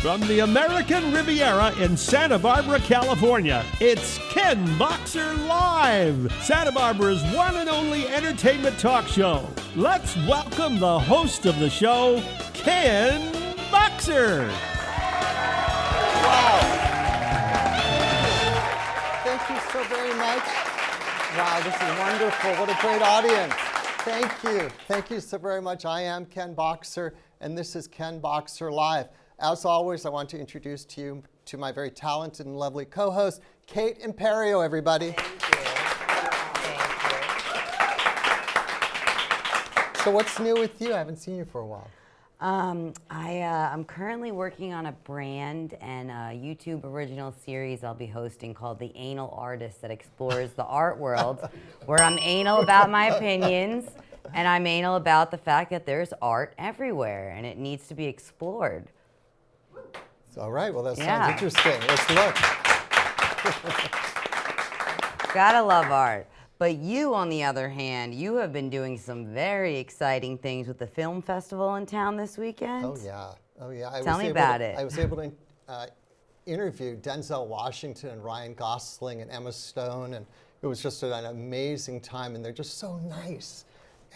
From the American Riviera in Santa Barbara, California, it's Ken Boxer Live, Santa Barbara's one and only entertainment talk show. Let's welcome the host of the show, Ken Boxer. Wow. Thank you so very much. Wow, this is wonderful. What a great audience. Thank you. Thank you so very much. I am Ken Boxer, and this is Ken Boxer Live. As always, I want to introduce to you to my very talented and lovely co-host, Kate Imperio, everybody. Thank you. So what's new with you? I haven't seen you for a while. I'm currently working on a brand and a YouTube original series I'll be hosting called The Anal Artist that explores the art world, where I'm anal about my opinions and I'm anal about the fact that there's art everywhere and it needs to be explored. All right, well, that sounds interesting. Let's look. Gotta love art. But you, on the other hand, you have been doing some very exciting things with the film festival in town this weekend. Oh, yeah. Oh, yeah. Tell me about it. I was able to interview Denzel Washington and Ryan Gosling and Emma Stone, and it was just an amazing time, and they're just so nice.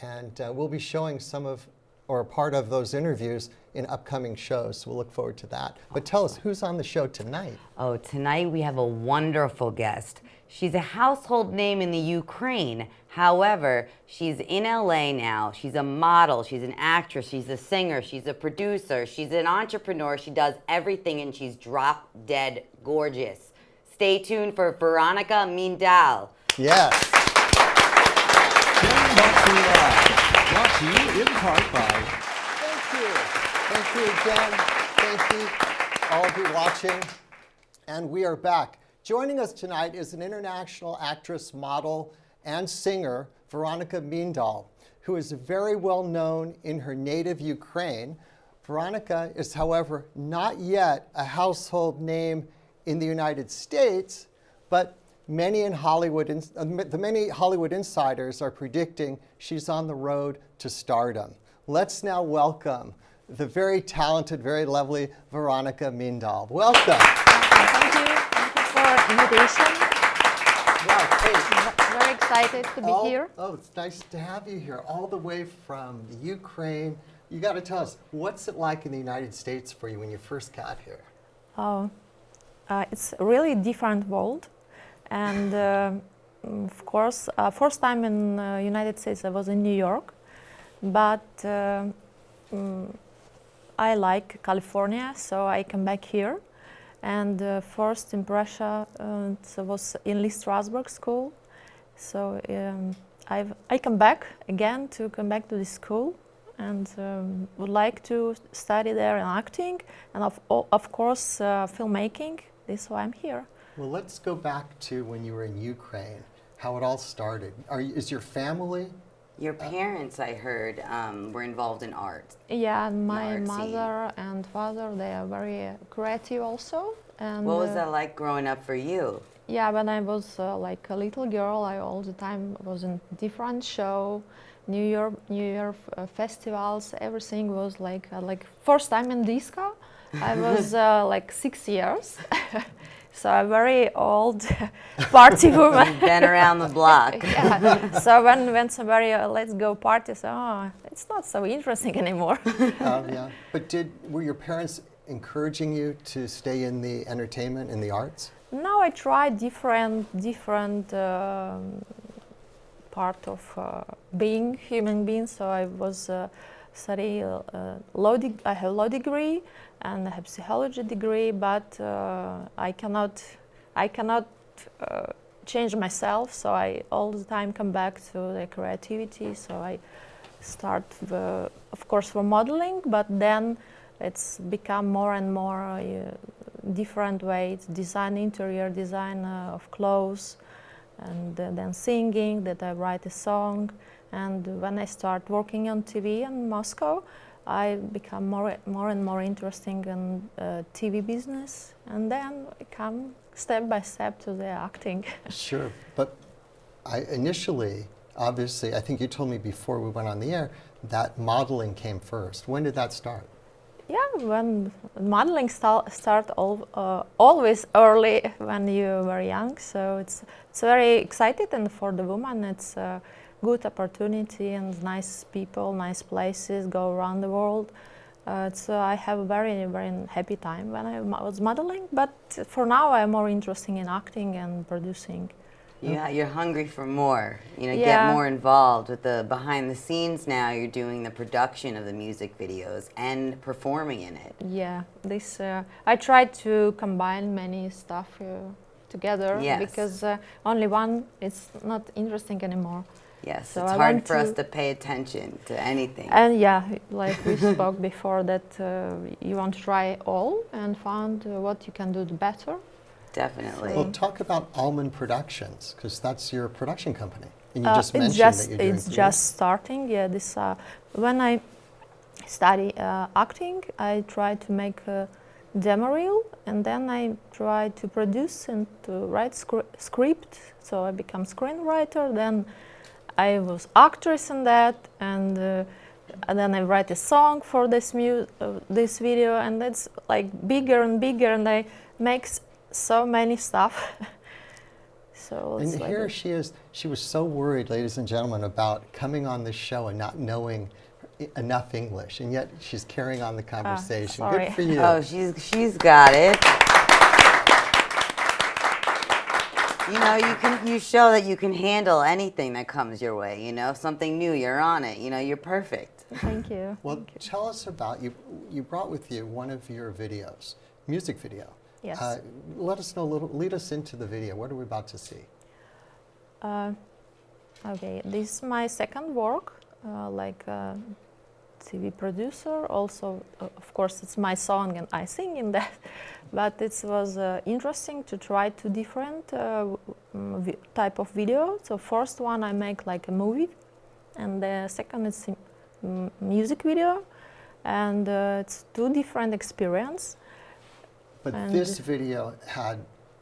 And we'll be showing some of, or part of those interviews in upcoming shows, so we'll look forward to that. But tell us, who's on the show tonight? Oh, tonight we have a wonderful guest. She's a household name in the Ukraine. However, she's in LA now. She's a model, she's an actress, she's a singer, she's a producer, she's an entrepreneur. She does everything and she's drop dead gorgeous. Stay tuned for Veronika MIndal. Yes. Ken Boxer Live, brought to you in part by... Thank you. Thank you again. Thank you, all of you watching. And we are back. Joining us tonight is an international actress, model, and singer, Veronika MIndal, who is very well known in her native Ukraine. Veronika is, however, not yet a household name in the United States, but many Hollywood insiders are predicting she's on the road to stardom. Let's now welcome the very talented, very lovely Veronika MIndal. Welcome. Thank you for invitation. Wow, Kate. Very excited to be here. Oh, it's nice to have you here, all the way from the Ukraine. You got to tell us, what's it like in the United States for you when you first got here? Oh, it's a really different world. And of course, first time in the United States, I was in New York. But I like California, so I come back here. And first impression was in Lee Strasberg School. So I come back again to this school and would like to study there in acting and of course filmmaking. This is why I'm here. Well, let's go back to when you were in Ukraine, how it all started. Is your family? Your parents, I heard, were involved in art. Yeah, my art mother and father, they are very creative also. And What was that like growing up for you? yeah, when I was like a little girl, I all the time was in different show, New Year festivals. Everything was like first time in disco. I was like 6 years, so a very old party woman. Been around the block. Yeah. So when somebody let's go party, so it's not so interesting anymore. Yeah. But were your parents encouraging you to stay in the entertainment, in the arts? No, I tried different part of being human being. So I was study I have law degree and I have psychology degree, but I cannot change myself. So I all the time come back to the creativity. So I start of course for modeling, but then it's become more and more different ways, design, interior design of clothes, and then singing, that I write a song. And when I start working on TV in Moscow, I become more and more interesting in TV business, and then I come step by step to the acting. Sure, but initially, obviously, I think you told me before we went on the air, that modeling came first. When did that start? Yeah, when modeling start always early when you were young, so it's very excited, and for the woman it's a good opportunity and nice people, nice places, go around the world. So I have a very, very happy time when I was modeling, but for now I'm more interested in acting and producing. Yeah, you're hungry for more. You know, Yeah. get more involved with the behind the scenes now. You're doing the production of the music videos and performing in it. Yeah, this I tried to combine many stuff together Yes. because only one is not interesting anymore. Yes, So it's I hard want for us to- to pay attention to anything. And yeah, like we spoke before, that you want to try all and find what you can do better. Definitely. Well, talk about Almond Productions, because that's your production company. And you just It's mentioned just that you're doing it's just starting. Yeah, this when I study acting, I try to make a demo reel, and then I try to produce and to write script. So I become screenwriter. Then I was actress in that, and then I write a song for this this video, and it's like bigger and bigger, and I make so many stuff. So it's And like here she is. She was so worried, ladies and gentlemen, about coming on this show and not knowing enough English, and yet she's carrying on the conversation. sorry. Good for you. Oh, she's got it. You know, you show that you can handle anything that comes your way. You know, something new, you're on it. You know, you're perfect. Thank you. Well, tell us about you brought with you one of your videos, music video. Yes. Let us know a little, lead us into the video. What are we about to see? Okay, this is my second work, like a TV producer. Also, of course, it's my song and I sing in that. But it was interesting to try two different type of video. So first one I make like a movie, and the second is music video, and it's two different experience. But And this video had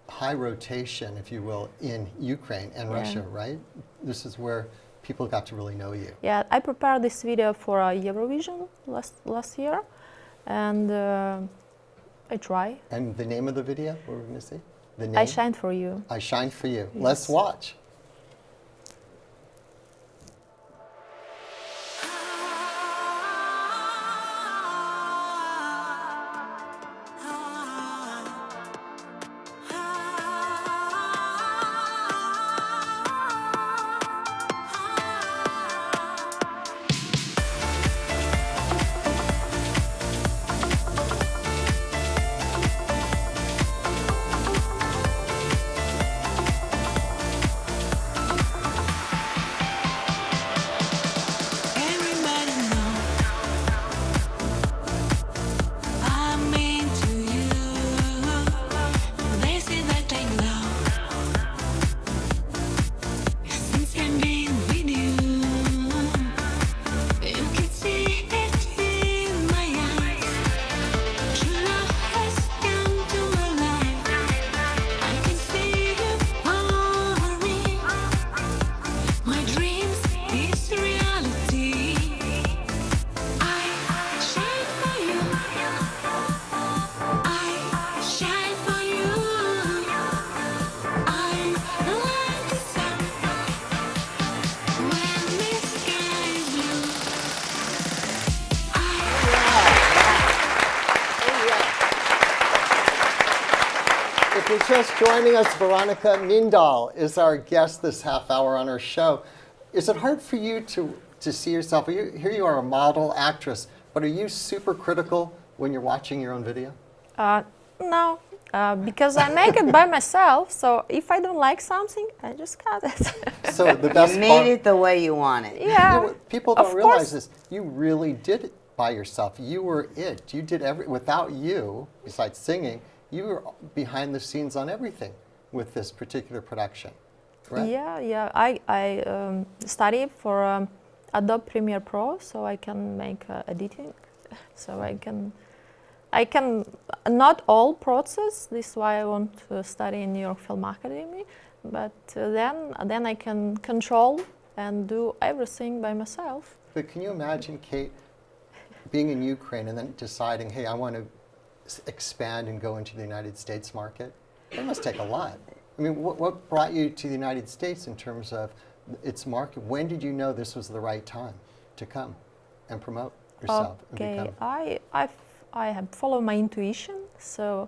high rotation, if you will, in Ukraine and Yeah. Russia, right? This is where people got to really know you. Yeah, I prepared this video for Eurovision last year, and I try. And the name of the video, what we're going to see? The name? I shine for you. I Shine for You. Yes. Let's watch. Everybody know I'm into you. They say that I glow since I've been with you. You can see it in my eyes. True love has come to my life. I can see you for me. My dreams is reality. I shine for you. I shine for you. I'm like the sun when the sky is blue. If you're just joining us, Veronika MIndal is our guest this half hour on our show. Is it hard for you to see yourself? Here you are, a model, actress, but are you super critical when you're watching your own video? No, because I make it by myself. So if I don't like something, I just cut it. So the best You part, made it the way you want it. You know Yeah, what, people of don't realize course. this. You really did it by yourself. You were it. You did without you, besides singing, you were behind the scenes on everything with this particular production. Correct? Yeah. I studied for Adobe Premiere Pro, so I can make editing. So I can not all process. This is why I want to study in New York Film Academy. But then I can control and do everything by myself. But can you imagine, Kate, being in Ukraine and then deciding, hey, I want to expand and go into the United States market? That must take a lot. I mean, what brought you to the United States in terms of its market? When did you know this was the right time to come and promote yourself? Okay, And I have followed my intuition. So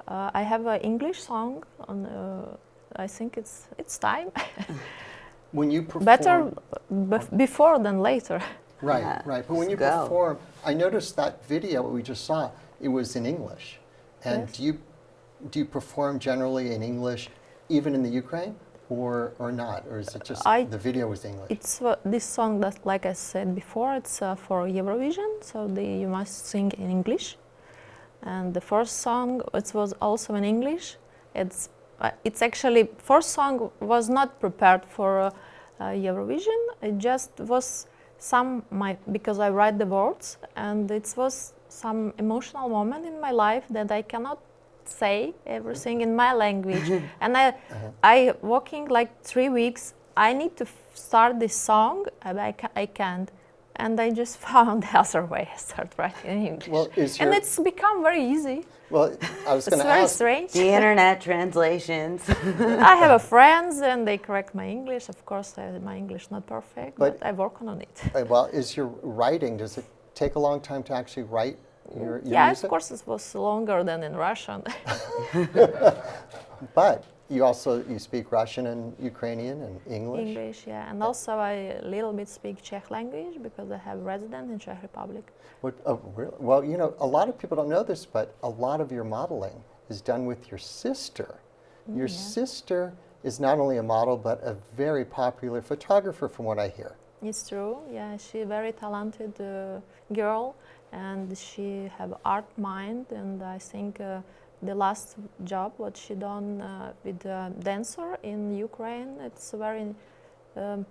I have an English song on. I think it's time. when you perform, Better before than later. right, Yeah, right. But when you let's go. perform, I noticed that video we just saw. It was in English, and Yes. do you perform generally in English, even in the Ukraine, or not, or is it just the video was English? It's this song that, like I said before, it's for Eurovision. So you must sing in English. And the first song, it was also in English. It's actually first song was not prepared for Eurovision. It just was because I write the words, and it was some emotional moment in my life that I cannot say everything in my language. And I working like 3 weeks. I need to start this song, and I can't. And I just found the other way. I start writing in English. Well, and it's become very easy. Well, I was It's going to very ask. strange. The internet translations. I have a friends and they correct my English. Of course, my English not perfect, But- but I work on it. Well, is your writing? Does it take a long time to actually write your Yeah, music? of course, it was longer than in Russian. But you speak Russian and Ukrainian and English. English, yeah, and also I a little bit speak Czech language because I have resident in Czech Republic. Really? Well, a lot of people don't know this, but a lot of your modeling is done with your sister. Your sister is not only a model, but a very popular photographer, from what I hear. It's true, yeah. She's a very talented girl, and she have art mind. And I think the last job what she done with a dancer in Ukraine, it's very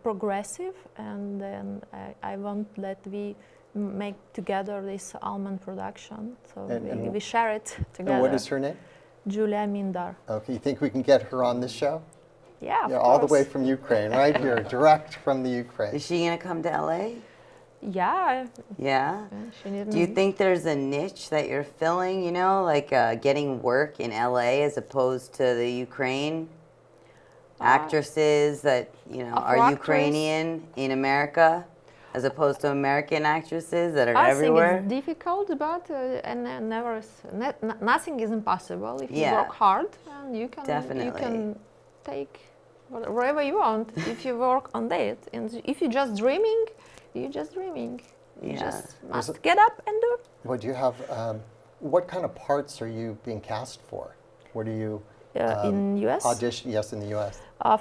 progressive. And then I want that we make together this Almond Production. So And we share it together. And what is her name? Veronika MIndal. Okay, you think we can get her on this show? Yeah, of Yeah, course. all the way from Ukraine, right here, direct from the Ukraine. Is she gonna come to LA? Yeah. Yeah. She need Do you think there's a niche that you're filling, like getting work in LA as opposed to the Ukraine? Actresses that, are actress? Ukrainian in America as opposed to American actresses that are I everywhere? think it's difficult, but nothing is impossible if you Yeah. work hard, and you can Definitely. take wherever you want if you work on that. And if you're just dreaming, you're just dreaming. You Yeah. just must get up and do. What do you have? What kind of parts are you being cast for? What do you In US. audition? Yes, in the U.S.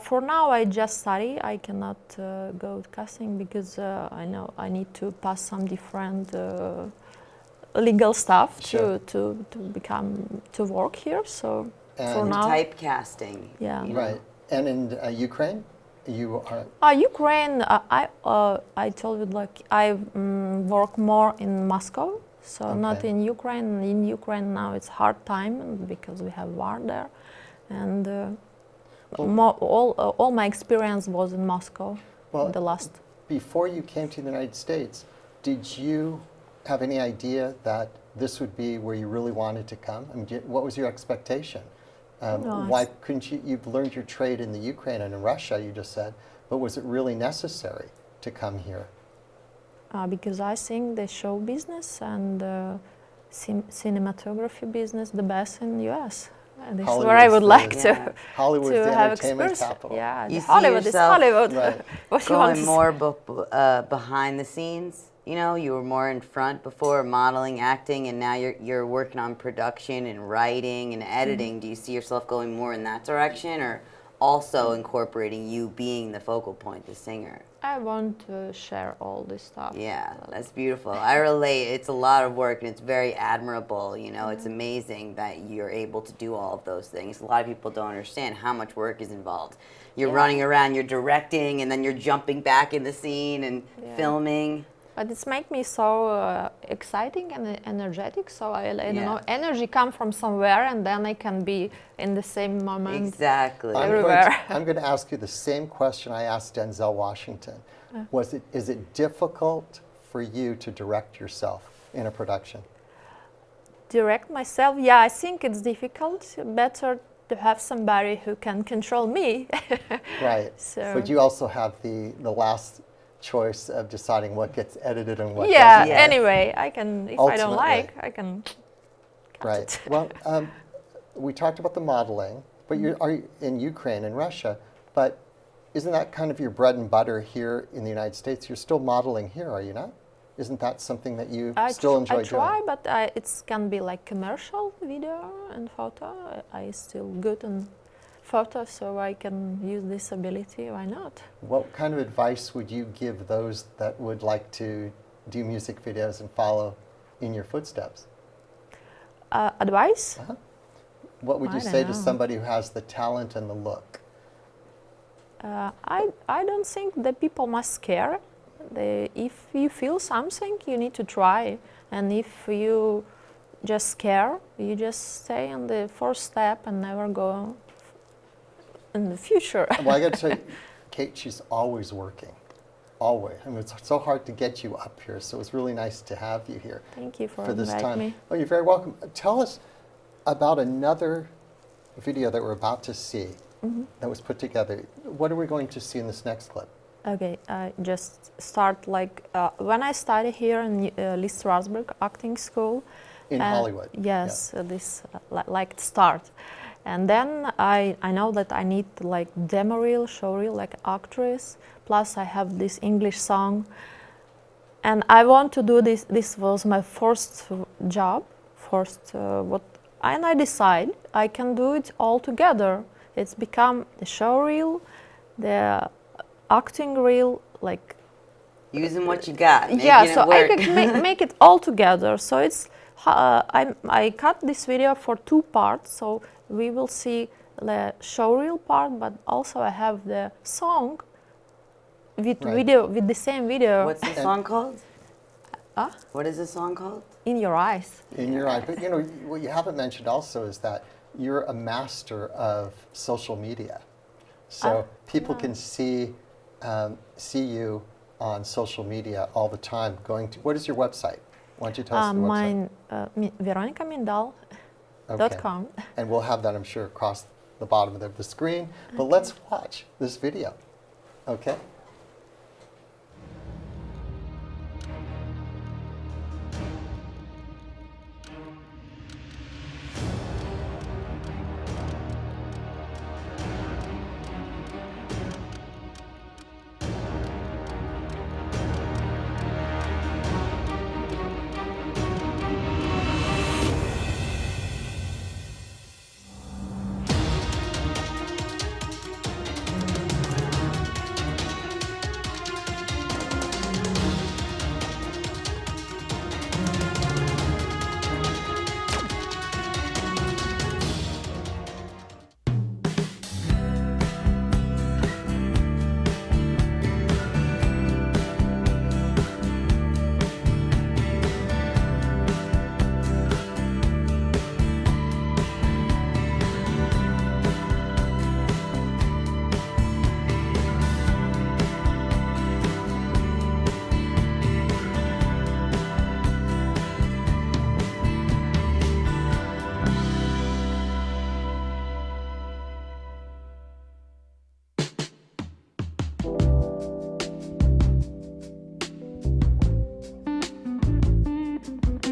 For now, I just study. I cannot go to casting because I know I need to pass some different legal stuff Sure. to work here. So for And now, Typecasting. yeah. Right. And in Ukraine, you are. Ukraine, I told you like I work more in Moscow, so not Okay. in Ukraine. In Ukraine now it's hard time because we have war there, and all my experience was in Moscow. Well, the last. Before you came to the United States, did you have any idea that this would be where you really wanted to come? I mean, what was your expectation? No, Why couldn't you? You've learned your trade in the Ukraine and in Russia, you just said, but was it really necessary to come here? Because I think the show business and cinematography business the best in the U.S. And this is where I would like Yeah. Hollywood's to the have entertainment experience. capital. Yeah, You the see Hollywood is yourself- Hollywood. Right. What you want Going to more behind the scenes. You were more in front before, modeling, acting, and now you're working on production and writing and editing. Do you see yourself going more in that direction, or also incorporating you being the focal point, the singer? I want to share all this stuff. Yeah, that's beautiful. I relate. It's a lot of work, and it's very admirable. It's amazing that you're able to do all of those things. A lot of people don't understand how much work is involved. You're running around, you're directing, and then you're jumping back in the scene and filming. But it's make me so exciting and energetic. So I don't Yeah. know, energy come from somewhere, and then I can be in the same moment. Exactly. Everywhere. I'm going to ask you the same question I asked Denzel Washington. Is it difficult for you to direct yourself? in a production? Direct myself, yeah, I think it's difficult. Better to have somebody who can control me. Right. So- But you also have the last choice of deciding what gets edited and what Yeah, doesn't. Yes. anyway, I can, if I don't Ultimately. like, I can cut Right. it. Well, we talked about the modeling, but you are in Ukraine and Russia, but isn't that kind of your bread and butter here in the United States? You're still modeling here, are you not? Isn't that something that you still enjoy I try, doing? but it can be like commercial video and photo. I still good in photo, so I can use this ability. Why not? What kind of advice would you give those that would like to do music videos and follow in your footsteps? Advice? What would you I don't say to know. somebody who has the talent and the look? I don't think that people must care. If you feel something, you need to try. And if you just care, you just stay on the first step and never go in the future. Well, I got to tell you, Kate, she's always working. Always. I mean, it's so hard to get you up here, so it's really nice to have you here. Thank you for this inviting time. me. Oh, you're very welcome. Tell us about another video that we're about to see Mm-hmm. that was put together. What are we going to see in this next clip? Okay, just start like when I studied here in Lee Strasberg Acting School. In Hollywood? Yes, this like start. And then I know that I need like demo reel, show reel, like actress. Plus I have this English song. And I want to do this. This was my first job, and I decide I can do it all together. It's become the show reel, the acting reel, like Using what you got, making yeah. it So work. I can make it all together. So it's I cut this video for two parts. So we will see the show reel part, but also I have the song with Right. video with the same video. What's the song called? Huh? What is the song called? In your eyes. In your eye. But you know, what you haven't mentioned also is that you're a master of social media. So people can see you on social media all the time. What is your website? Why don't you tell us the website? Mine, Veronika MIndal. Okay. .com. And we'll have that, I'm sure, across the bottom of the screen. But let's watch this video. Okay?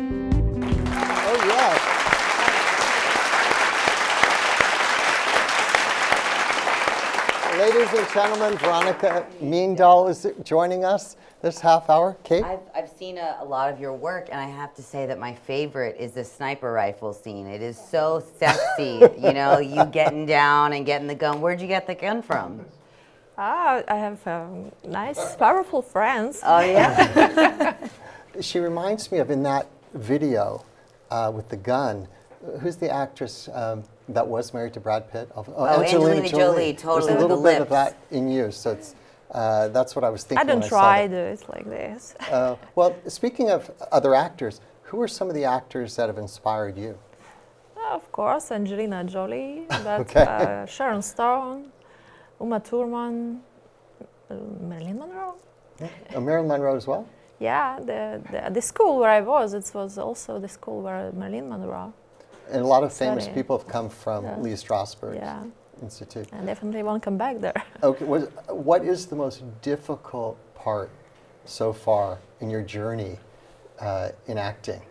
Oh, yeah. Ladies and gentlemen, Veronika MIndal is joining us this half hour. Kate? I've seen a lot of your work, and I have to say that my favorite is the sniper rifle scene. It is so sexy, you know, you getting down and getting the gun. Where'd you get the gun from? I have nice, powerful friends. Oh, yeah? She reminds me of in that video with the gun. Who's the actress that was married to Brad Pitt? Angelina Jolie, totally, There's a with little the bit of lips. that in you, so it's that's what I was thinking. I don't when try I to do it like this. saw it. Well, speaking of other actors, who are some of the actors that have inspired you? Of course, Angelina Jolie, but Okay. Sharon Stone, Uma Thurman, Marilyn Monroe. Marilyn Monroe as well. Yeah, the school where I was, it was also the school where Marilyn Monroe. And a lot of famous Sorry. people have come from Yeah. Lee Strasberg Yeah, Institute. I definitely won't come back there. Okay, what is the most difficult part so far in your journey in acting?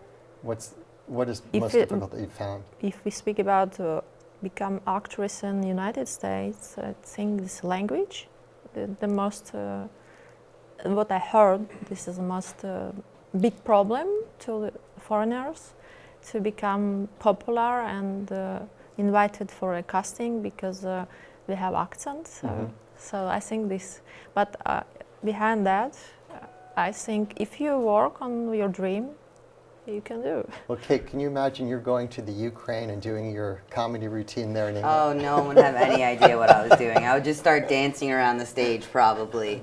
What is If most it- difficult that you've found? If we speak about become actress in the United States, I think this language, the most, what I heard, this is the most big problem to the foreigners to become popular and invited for a casting because we have accents. So I think this, but behind that, I think if you work on your dream, you can do. Okay, can you imagine you're going to the Ukraine and doing your comedy routine there in England? Oh, no one would have any idea what I was doing. I would just start dancing around the stage, probably.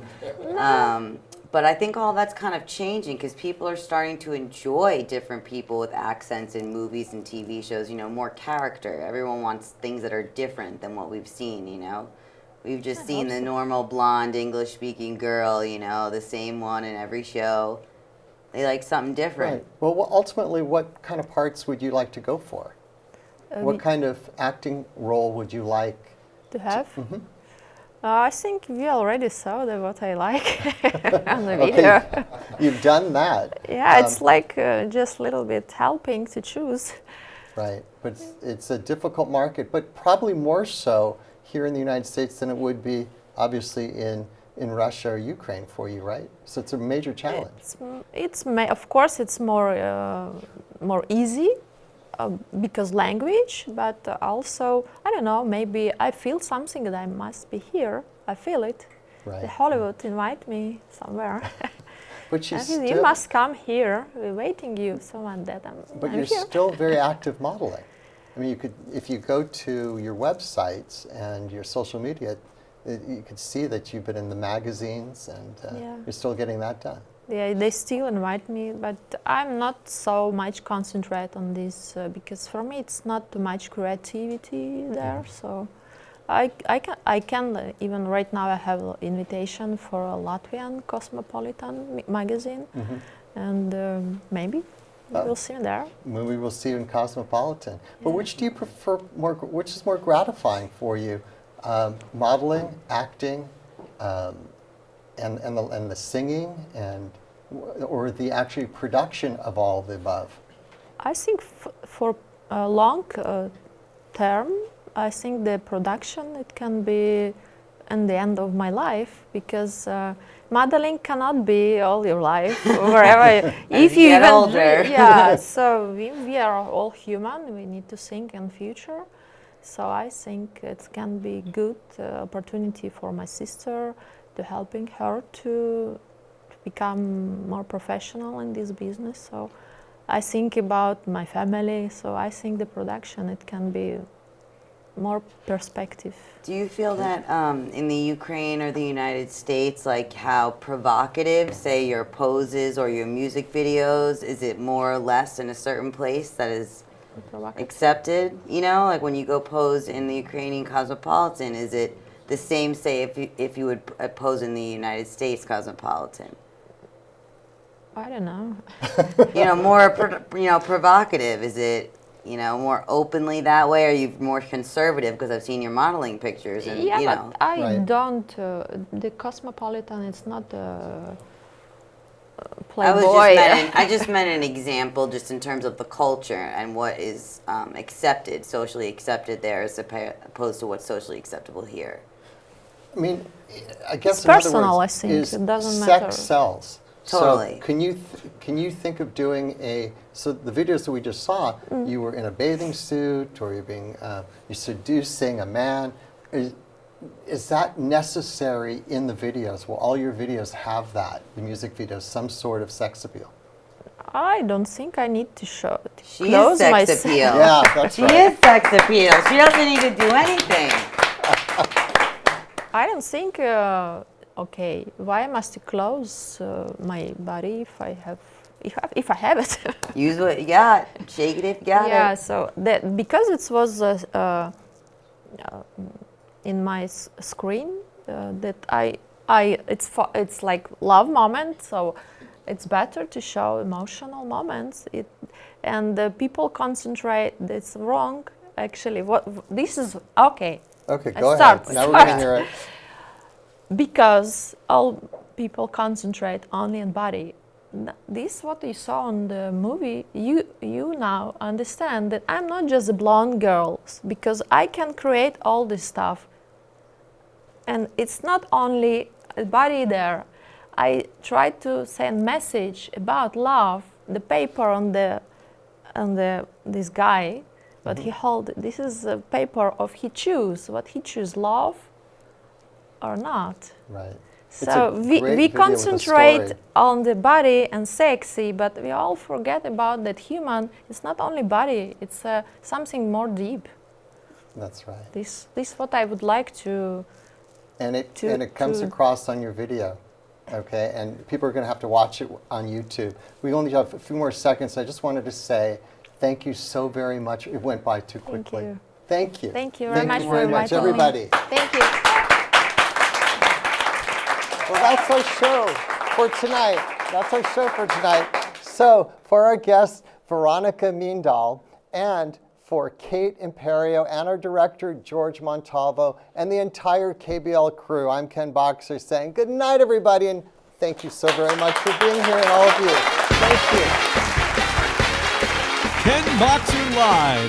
But I think all that's kind of changing because people are starting to enjoy different people with accents in movies and TV shows, you know, more character. Everyone wants things that are different than what we've seen, you know. We've just seen the normal blonde English-speaking girl, you know, the same one in every show. They like something different. Right. Well, ultimately, what kind of parts would you like to go for? What kind of acting role would you like? To have? I think we already saw what I like on the video. Okay, you've done that. Yeah, it's like just a little bit helping to choose. Right, but it's a difficult market, but probably more so here in the United States than it would be, obviously, in Russia or Ukraine for you, right? So it's a major challenge. Of course, it's more easy because language, but also, I don't know, maybe I feel something that I must be here. I feel it. Right. The Hollywood invite me somewhere. But you I feel you still, must come here. We're waiting you. Someone that but I'm you're here. still very active modeling. I mean, you could, if you go to your websites and your social media, you could see that you've been in the magazines and Yeah. you're still getting that done. Yeah, they still invite me, but I'm not so much concentrate on this because for me it's not too much creativity there. So I can even right now I have an invitation for a Latvian Cosmopolitan magazine, and maybe we'll see you there. Maybe we'll see you in Cosmopolitan. But which do you prefer more? Which is more gratifying for you? Modeling, acting, and the singing, or the actually production of all the above? I think for a long term, I think the production it can be in the end of my life because modeling cannot be all your life wherever. If you get older. Yeah. So we are all human. We need to think in future. So I think it can be good opportunity for my sister to helping her to become more professional in this business. So I think about my family. So I think the production it can be more perspective. Do you feel that in the Ukraine or the United States, like how provocative, say, your poses or your music videos, is it more or less in a certain place that is accepted? You know, like when you go pose in the Ukrainian Cosmopolitan, is it the same, say, if you would pose in the United States Cosmopolitan? I don't know. You know, more, provocative, is it, more openly that way? Or are you more conservative? Because I've seen your modeling pictures and, Yeah, you know. but I Right. don't. The Cosmopolitan, it's not I Playboy. just meant an example, just in terms of the culture and what is accepted, socially accepted there, as opposed to what's socially acceptable here. I mean, I guess It's in other personal, words, I think. is It doesn't sex matter. sells. Totally. So can you think of doing so the videos that we just saw, you were in a bathing suit or you're seducing a man. Is that necessary in the videos? Will all your videos have that, the music videos, some sort of sex appeal? I don't think I need to show. She is close sex myself. appeal. Yeah, that's She right. is sex appeal. She doesn't need to do anything. I don't think. Okay, why must I close my body if I have it? Use what you got. Shake it if you got Yeah, it. so that because it was in my screen that it's like love moment. So it's better to show emotional moments. And people concentrate. It's wrong, actually. This is okay. Okay, I go start. ahead. Now we're going to hear it. Because all people concentrate only on body. This what you saw in the movie. You now understand that I'm not just a blonde girl, because I can create all this stuff. And it's not only a body there. I try to send message about love. The paper on this guy, but he hold. This is a paper of he choose what he choose, love or not. Right. So we concentrate on the body and sexy, but we all forget about that human. It's not only body. It's something more deep. That's right. This what I would like to. And it comes across on your video, okay? And people are going to have to watch it on YouTube. We only have a few more seconds. I just wanted to say thank you so very much. It went by too quickly. you. Thank you. Thank you very much for very much, inviting me. everybody. Thank you. Well, that's our show for tonight. That's our show for tonight. So, for our guest, Veronika MIndal, and for Kate Imperio and our director, George Montalvo, and the entire KBL crew, I'm Ken Boxer saying good night, everybody, and thank you so very much for being here, and all of you. Thank you. Ken Boxer Live.